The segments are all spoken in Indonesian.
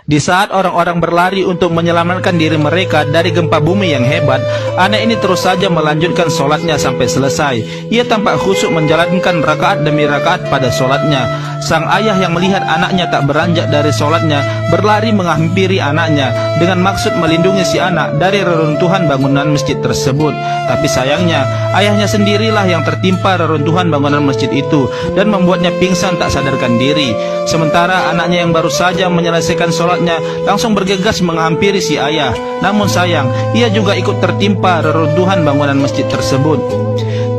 Di saat orang-orang berlari untuk menyelamatkan diri mereka dari gempa bumi yang hebat, anak ini terus saja melanjutkan sholatnya sampai selesai. Ia tampak khusyuk menjalankan rakaat demi rakaat pada sholatnya. Sang ayah yang melihat anaknya tak beranjak dari sholatnya berlari menghampiri anaknya dengan maksud melindungi si anak dari reruntuhan bangunan masjid tersebut. Tapi sayangnya, ayahnya sendirilah yang tertimpa reruntuhan bangunan masjid itu dan membuatnya pingsan tak sadarkan diri. Sementara anaknya yang baru saja menyelesaikan sholatnya langsung bergegas menghampiri si ayah. Namun sayang, ia juga ikut tertimpa reruntuhan bangunan masjid tersebut.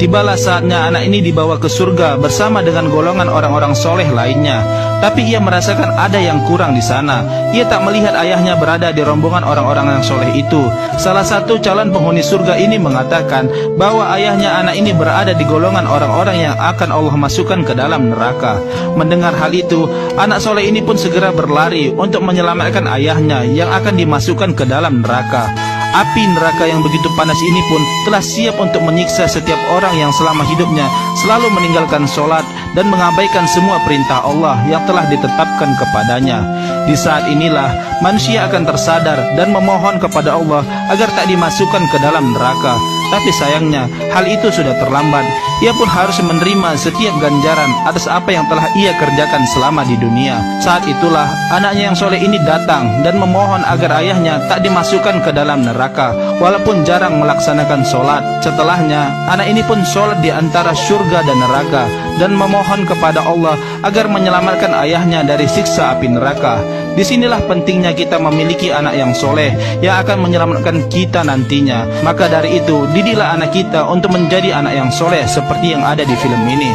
Tibalah saatnya anak ini dibawa ke surga bersama dengan golongan orang-orang soleh lainnya. Tapi ia merasakan ada yang kurang di sana. Ia tak melihat ayahnya berada di rombongan orang-orang yang soleh itu. Salah satu calon penghuni surga ini mengatakan bahwa ayahnya anak ini berada di golongan orang-orang yang akan Allah masukkan ke dalam neraka. Mendengar hal itu, anak soleh ini pun segera berlari untuk menyelamatkan ayahnya yang akan dimasukkan ke dalam neraka. Api neraka yang begitu panas ini pun telah siap untuk menyiksa setiap orang yang selama hidupnya selalu meninggalkan sholat dan mengabaikan semua perintah Allah yang telah ditetapkan kepadanya. Di saat inilah manusia akan tersadar dan memohon kepada Allah agar tak dimasukkan ke dalam neraka. Tapi sayangnya hal itu sudah terlambat. Ia pun harus menerima setiap ganjaran atas apa yang telah ia kerjakan selama di dunia. Saat itulah anaknya yang soleh ini datang dan memohon agar ayahnya tak dimasukkan ke dalam neraka, walaupun jarang melaksanakan sholat. Setelahnya anak ini pun sholat di antara surga dan neraka dan memohon kepada Allah agar menyelamatkan ayahnya dari siksa api neraka. Disinilah pentingnya kita memiliki anak yang soleh yang akan menyelamatkan kita nantinya. Maka dari itu, didilah anak kita untuk menjadi anak yang soleh seperti yang ada di film ini.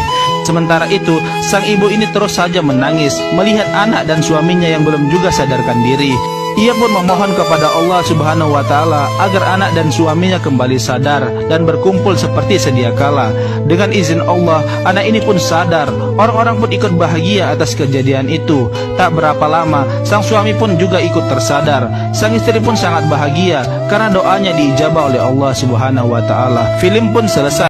Sementara itu, sang ibu ini terus saja menangis melihat anak dan suaminya yang belum juga sadarkan diri. Ia pun memohon kepada Allah Subhanahu wa Ta'ala agar anak dan suaminya kembali sadar dan berkumpul seperti sedia kala. Dengan izin Allah, anak ini pun sadar. Orang-orang pun ikut bahagia atas kejadian itu. Tak berapa lama, sang suami pun juga ikut tersadar. Sang istri pun sangat bahagia karena doanya diijabah oleh Allah Subhanahu wa Ta'ala. Film pun selesai.